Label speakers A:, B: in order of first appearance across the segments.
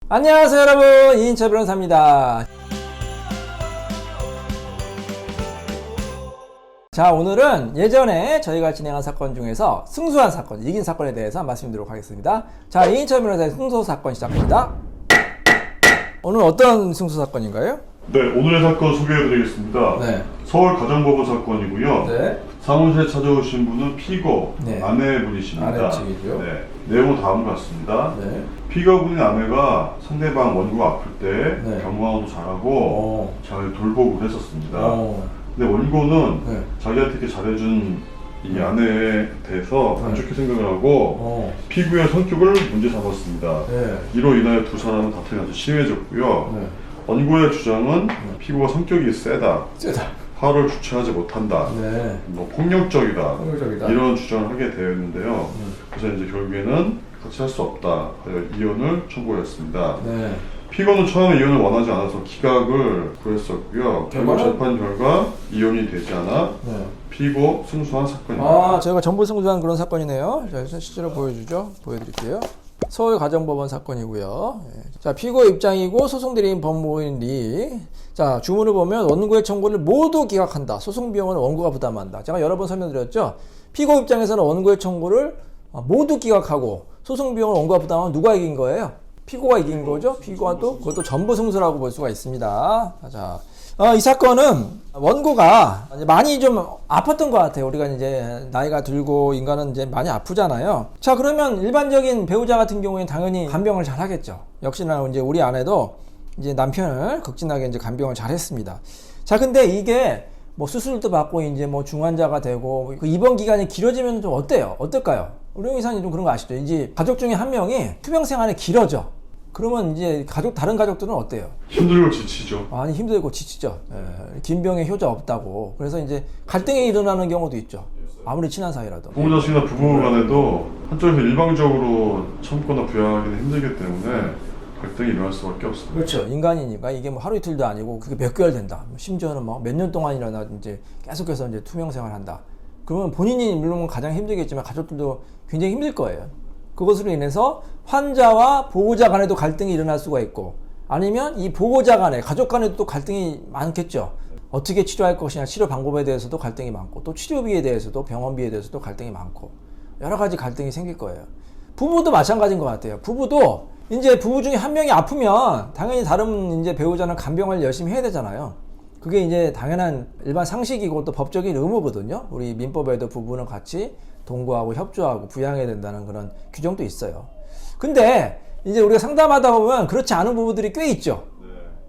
A: 안녕하세요 여러분, 이인철 변호사입니다. 자, 오늘은 예전에 저희가 진행한 사건 중에서 승소한 사건, 이긴 사건에 대해서 말씀드리도록 하겠습니다. 자, 이인철 변호사의 승소 사건 시작합니다. 오늘 어떤 승소 사건인가요?
B: 네, 오늘의 사건 소개해드리겠습니다.
A: 네.
B: 서울 가정법원 사건이고요.
A: 네.
B: 사무실에 찾아오신 분은 피고
A: 네.
B: 아내분이십니다.
A: 아내 측이죠.
B: 네, 내용은 다음과 같습니다.
A: 네.
B: 피고분의 아내가 상대방 원고가 아플 때
A: 네.
B: 경호도 잘하고 잘 돌보고 했었습니다. 근데 원고는 자기한테 이렇게 잘해준 이 아내에 대해서 안 좋게 생각을 하고 피고의 성격을 문제 삼았습니다.
A: 네.
B: 이로 인하여 두 사람은 다툼이 아주 심해졌고요.
A: 네.
B: 원고의 주장은 피고가 성격이 세다, 화를 주체하지 못한다,
A: 네.
B: 뭐 폭력적이다,
A: 폭력적이다.
B: 이런 주장을 하게 되었는데요. 그래서 이제 결국에는 같이 할 수 없다 하여 이혼을 청구했습니다.
A: 네.
B: 피고는 처음에 이혼을 원하지 않아서 기각을 구했었고요. 결국 재판 결과 이혼이 되지 않아
A: 네.
B: 피고 승소한 사건입니다.
A: 아, 저희가 전부 승소한 그런 사건이네요. 자, 실제로 보여드릴게요. 서울 가정법원 사건이고요. 자, 피고 입장이고 소송대리인 법무인 리. 자, 주문을 보면 원고의 청구를 모두 기각한다. 소송 비용은 원고가 부담한다. 제가 여러 번 설명드렸죠. 피고 입장에서는 원고의 청구를 모두 기각하고 소송 비용을 원고가 부담하면 누가 이긴 거예요? 피고가 이긴 거죠. 피고가 또 그것도 전부 승소라고 볼 수가 있습니다. 자, 이 사건은 원고가 많이 좀 아팠던 것 같아요. 우리가 이제 나이가 들고 인간은 이제 많이 아프잖아요. 자, 그러면 일반적인 배우자 같은 경우에는 당연히 간병을 잘 하겠죠. 역시나 이제 우리 아내도 이제 남편을 극진하게 이제 간병을 잘 했습니다. 자, 근데 이게 뭐 수술도 받고 이제 뭐 중환자가 되고 그 입원 기간이 길어지면 좀 어떨까요? 우리 의사님 좀 그런 거 아시죠? 이제 가족 중에 한 명이 투병 생활이 길어져. 그러면 이제 다른 가족들은 어때요?
B: 힘들고 지치죠.
A: 많이 힘들고 지치죠. 예, 긴 병에 효자 없다고. 그래서 이제 갈등이 일어나는 경우도 있죠. 아무리 친한 사이라도.
B: 부모 자식이나 부부 간에도 한쪽에서 일방적으로 참거나 부양하기는 힘들기 때문에 갈등이 일어날 수밖에 없습니다.
A: 그렇죠. 인간이니까 이게 뭐 하루 이틀도 아니고 그게 몇 개월 된다. 심지어는 막 몇 년 동안이나 이제 계속해서 이제 투병 생활한다. 그러면 본인이 물론 가장 힘들겠지만 가족들도 굉장히 힘들 거예요. 그것으로 인해서 환자와 보호자 간에도 갈등이 일어날 수가 있고, 아니면 이 보호자 간에, 가족 간에도 또 갈등이 많겠죠. 어떻게 치료할 것이냐, 치료 방법에 대해서도 갈등이 많고, 또 치료비에 대해서도, 병원비에 대해서도 갈등이 많고, 여러 가지 갈등이 생길 거예요. 부부도 마찬가지인 것 같아요. 부부도 이제 부부 중에 한 명이 아프면 당연히 다른 이제 배우자는 간병을 열심히 해야 되잖아요. 그게 이제 당연한 일반 상식이고 또 법적인 의무거든요. 우리 민법에도 부부는 같이 동거하고 협조하고 부양해야 된다는 그런 규정도 있어요. 근데 이제 우리가 상담하다 보면 그렇지 않은 부부들이 꽤 있죠.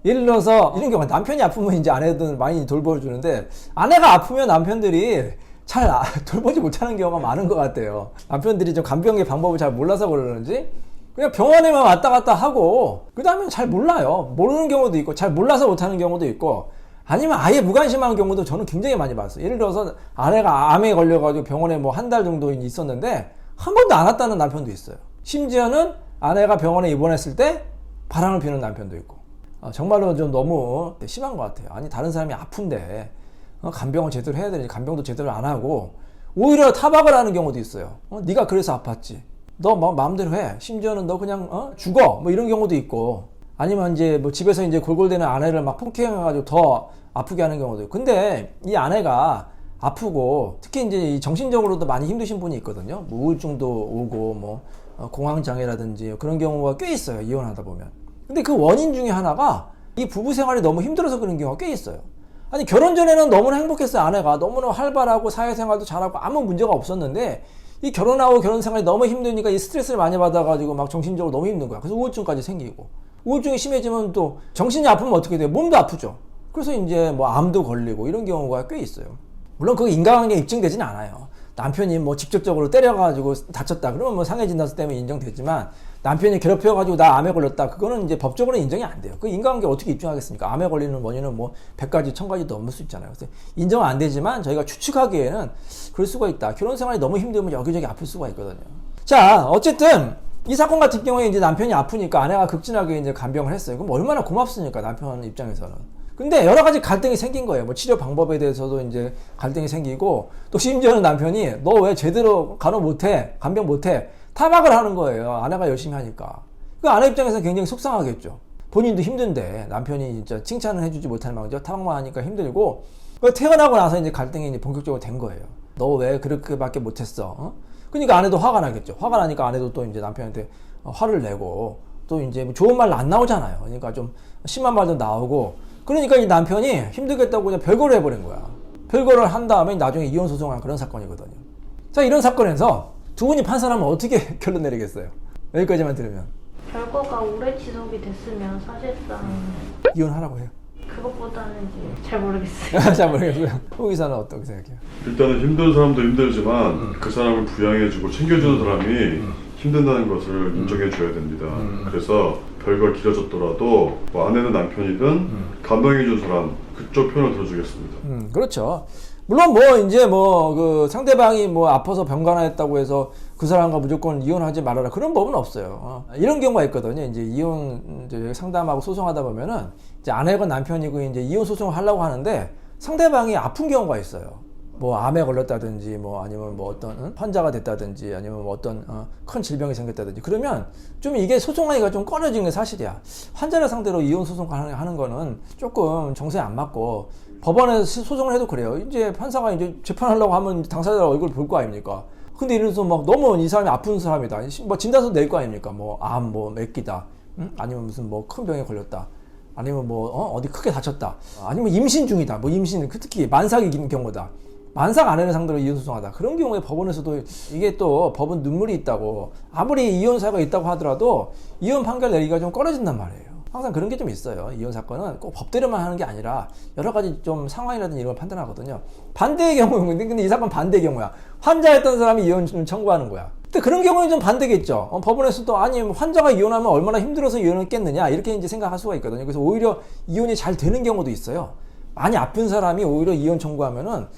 A: 예를 들어서 이런 경우 남편이 아프면 이제 아내들은 많이 돌봐주는데, 아내가 아프면 남편들이 잘 돌보지 못하는 경우가 많은 것 같아요. 남편들이 좀 간병의 방법을 잘 몰라서 그러는지 그냥 병원에만 왔다 갔다 하고 그 다음에 잘 몰라요. 모르는 경우도 있고 잘 몰라서 못하는 경우도 있고, 아니면 아예 무관심한 경우도 저는 굉장히 많이 봤어요. 예를 들어서 아내가 암에 걸려가지고 병원에 뭐 한 달 정도 있었는데 한 번도 안 왔다는 남편도 있어요. 심지어는 아내가 병원에 입원했을 때 바람을 피는 남편도 있고. 정말로 좀 너무 심한 것 같아요. 아니, 다른 사람이 아픈데 간병을 제대로 해야 되는지 간병도 제대로 안 하고 오히려 타박을 하는 경우도 있어요. 네가 그래서 아팠지. 너 뭐 마음대로 해. 심지어는 너 그냥 죽어. 뭐 이런 경우도 있고. 아니면 이제 뭐 집에서 이제 골골대는 아내를 막 폭행해가지고 더 아프게 하는 경우도 있고. 근데 이 아내가 아프고 특히 이제 이 정신적으로도 많이 힘드신 분이 있거든요. 뭐 우울증도 오고 뭐 공황장애라든지 그런 경우가 꽤 있어요. 이혼하다 보면. 근데 그 원인 중에 하나가 이 부부 생활이 너무 힘들어서 그런 경우가 꽤 있어요. 아니, 결혼 전에는 너무나 행복했어요. 아내가 너무나 활발하고 사회생활도 잘하고 아무 문제가 없었는데 이 결혼하고 결혼 생활이 너무 힘드니까 이 스트레스를 많이 받아가지고 막 정신적으로 너무 힘든 거야. 그래서 우울증까지 생기고, 우울증이 심해지면 또 정신이 아프면 어떻게 돼요? 몸도 아프죠. 그래서 이제 뭐 암도 걸리고 이런 경우가 꽤 있어요. 물론 그게 인과관계가 입증되진 않아요. 남편이 뭐 직접적으로 때려가지고 다쳤다 그러면 뭐 상해진다서 때문에 인정되지만, 남편이 괴롭혀가지고 나 암에 걸렸다, 그거는 이제 법적으로 인정이 안 돼요. 그 인과관계 어떻게 입증하겠습니까? 암에 걸리는 원인은 뭐 100가지 1000가지 넘을 수 있잖아요. 그래서 인정은 안 되지만 저희가 추측하기에는 그럴 수가 있다. 결혼 생활이 너무 힘들면 여기저기 아플 수가 있거든요. 자, 어쨌든 이 사건 같은 경우에 이제 남편이 아프니까 아내가 극진하게 이제 간병을 했어요. 그럼 얼마나 고맙습니까, 남편 입장에서는. 근데 여러 가지 갈등이 생긴 거예요. 뭐 치료 방법에 대해서도 이제 갈등이 생기고, 또 심지어는 남편이 너 왜 제대로 간호 못해? 간병 못해? 타박을 하는 거예요. 아내가 열심히 하니까. 그 아내 입장에서 굉장히 속상하겠죠. 본인도 힘든데 남편이 진짜 칭찬을 해주지 못할 망정 타박만 하니까 힘들고, 태어나고 나서 이제 갈등이 이제 본격적으로 된 거예요. 너 왜 그렇게밖에 못했어? 어? 그러니까 아내도 화가 나겠죠. 화가 나니까 아내도 또 이제 남편한테 화를 내고, 또 이제 좋은 말 안 나오잖아요. 그러니까 좀 심한 말도 나오고, 그러니까 이 남편이 힘들겠다고 그냥 별거를 해버린 거야. 별거를 한 다음에 나중에 이혼 소송한 그런 사건이거든요. 자, 이런 사건에서 두 분이 판사라면 어떻게 결론 내리겠어요? 여기까지만 들으면.
C: 별거가 오래 지속이 됐으면 사실상
A: 이혼하라고 해요.
C: 그것보다는 이제 잘 모르겠어요.
A: 잘 모르겠고요. 홍 기사는 어떻게 생각해요?
B: 일단은 힘든 사람도 힘들지만 그 사람을 부양해주고 챙겨주는 사람이 힘든다는 것을 인정해줘야 됩니다. 그래서 별거 길어졌더라도 뭐 아내는 남편이든 감당해준 사람 그쪽 편을 들어주겠습니다.
A: 그렇죠. 물론 뭐 이제 뭐 그 상대방이 뭐 아파서 병간호했다고 해서 그 사람과 무조건 이혼하지 말아라 그런 법은 없어요. 이런 경우가 있거든요. 이제 이혼 이제 상담하고 소송하다 보면은 이제 아내가 남편이고 이제 이혼 소송을 하려고 하는데 상대방이 아픈 경우가 있어요. 뭐 암에 걸렸다든지 뭐 아니면 뭐 어떤 환자가 됐다든지 아니면 뭐 어떤 큰 질병이 생겼다든지 그러면 좀 이게 소송하기가 좀 꺼려지는 게 사실이야. 환자를 상대로 이혼 소송 하는 거는 조금 정서에 안 맞고 법원에서 소송을 해도 그래요. 이제 판사가 이제 재판하려고 하면 당사자 얼굴 볼 거 아닙니까? 근데 이래서 막 너무 이 사람이 아픈 사람이다. 뭐 진단서 낼 거 아닙니까? 뭐 암, 뭐 맥기다. 아니면 무슨 뭐 큰 병에 걸렸다. 아니면 뭐 어디 크게 다쳤다. 아니면 임신 중이다. 뭐 임신 특히 만삭이 긴 경우다. 만삭 아내를 상대로 이혼 소송하다. 그런 경우에 법원에서도 이게 또 법은 눈물이 있다고 아무리 이혼 사유가 있다고 하더라도 이혼 판결 내리기가 좀 꺼려진단 말이에요. 항상 그런 게 좀 있어요. 이혼 사건은 꼭 법대로만 하는 게 아니라 여러 가지 좀 상황이라든지 이런 걸 판단하거든요. 반대의 경우는 근데 이 사건 반대의 경우야. 환자였던 사람이 이혼 청구하는 거야. 근데 그런 경우는 좀 반대겠죠. 법원에서도 아니 환자가 이혼하면 얼마나 힘들어서 이혼을 했겠느냐 이렇게 이제 생각할 수가 있거든요. 그래서 오히려 이혼이 잘 되는 경우도 있어요. 많이 아픈 사람이 오히려 이혼 청구하면은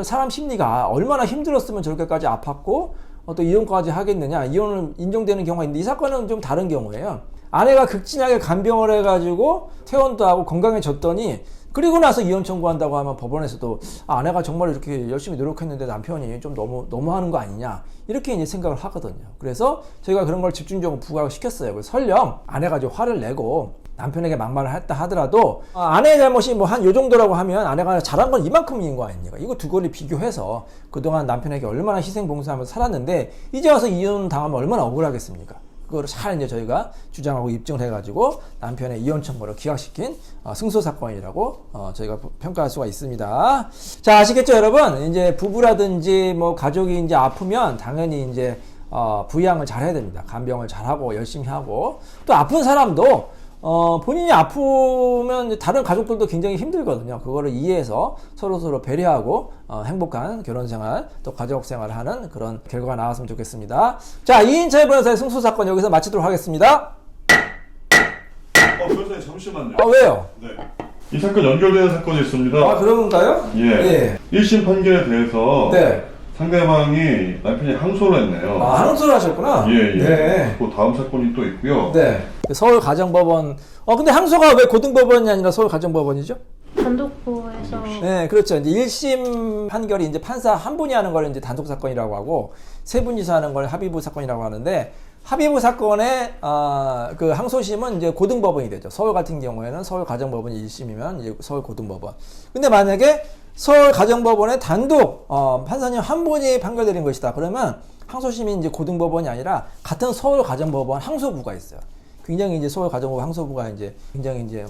A: 사람 심리가 얼마나 힘들었으면 저렇게까지 아팠고 또 이혼까지 하겠느냐 이혼을 인정되는 경우가 있는데 이 사건은 좀 다른 경우예요. 아내가 극진하게 간병을 해가지고 퇴원도 하고 건강해졌더니 그리고 나서 이혼 청구한다고 하면 법원에서도 아내가 정말 이렇게 열심히 노력했는데 남편이 좀 너무하는 거 아니냐 이렇게 이제 생각을 하거든요. 그래서 저희가 그런 걸 집중적으로 부각을 시켰어요. 그래서 설령 아내가 좀 화를 내고 남편에게 막말을 했다 하더라도 아내의 잘못이 뭐 한 요 정도라고 하면 아내가 잘한 건 이만큼인 거 아닙니까? 이거 두 거를 비교해서 그동안 남편에게 얼마나 희생봉사하면서 살았는데 이제 와서 이혼 당하면 얼마나 억울하겠습니까? 그거를 잘 이제 저희가 주장하고 입증을 해가지고 남편의 이혼 청구를 기각시킨 승소 사건이라고 저희가 평가할 수가 있습니다. 자, 아시겠죠, 여러분? 이제 부부라든지 뭐 가족이 이제 아프면 당연히 이제 부양을 잘 해야 됩니다. 간병을 잘 하고 열심히 하고 또 아픈 사람도 본인이 아프면 다른 가족들도 굉장히 힘들거든요. 그거를 이해해서 서로 배려하고 행복한 결혼생활 또 가족생활을 하는 그런 결과가 나왔으면 좋겠습니다. 자, 이인철 변호사의 승소 사건 여기서 마치도록 하겠습니다.
B: 변호사님 잠시만요.
A: 왜요?
B: 네. 이 사건 연결되는 사건이 있습니다.
A: 그런 건가요?
B: 예. 1심 판결에 대해서
A: 네.
B: 상대방이 남편이 항소를 했네요.
A: 항소를 하셨구나.
B: 예.
A: 네.
B: 그 다음 사건이 또 있고요.
A: 네. 서울가정법원. 근데 항소가 왜 고등법원이 아니라 서울가정법원이죠?
C: 단독부에서
A: 네, 그렇죠. 이제 1심 판결이 이제 판사 한 분이 하는 걸 이제 단독 사건이라고 하고 세 분이서 하는 걸 합의부 사건이라고 하는데 합의부 사건의 그 항소심은 이제 고등법원이 되죠. 서울 같은 경우에는 서울가정법원이 1심이면 이제 서울고등법원. 근데 만약에 서울가정법원의 단독 판사님 한 분이 판결 내린 것이다. 그러면 항소심이 이제 고등법원이 아니라 같은 서울가정법원 항소부가 있어요. 굉장히 이제 서울가정법 항소부가 이제 굉장히 이제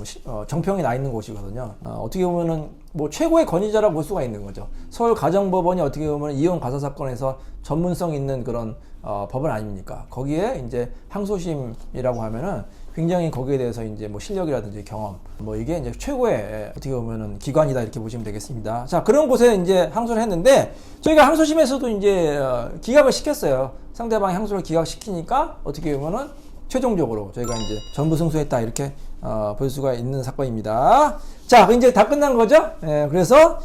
A: 정평이 나 있는 곳이거든요. 어떻게 보면은 뭐 최고의 권위자라고 볼 수가 있는 거죠. 서울가정법원이 어떻게 보면 이혼 가사 사건에서 전문성 있는 그런 법원 아닙니까? 거기에 이제 항소심이라고 하면은 굉장히 거기에 대해서 이제 뭐 실력이라든지 경험, 뭐 이게 이제 최고의 어떻게 보면은 기관이다 이렇게 보시면 되겠습니다. 자, 그런 곳에 이제 항소를 했는데 저희가 항소심에서도 이제 기각을 시켰어요. 상대방이 항소를 기각시키니까 어떻게 보면은 최종적으로 저희가 이제 전부 승소했다 이렇게 볼 수가 있는 사건입니다. 자, 이제 다 끝난 거죠? 그래서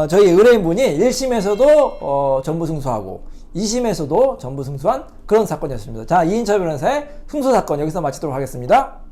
A: 저희 의뢰인분이 1심에서도 전부 승소하고 2심에서도 전부 승소한 그런 사건이었습니다. 자, 이인철 변호사의 승소 사건 여기서 마치도록 하겠습니다.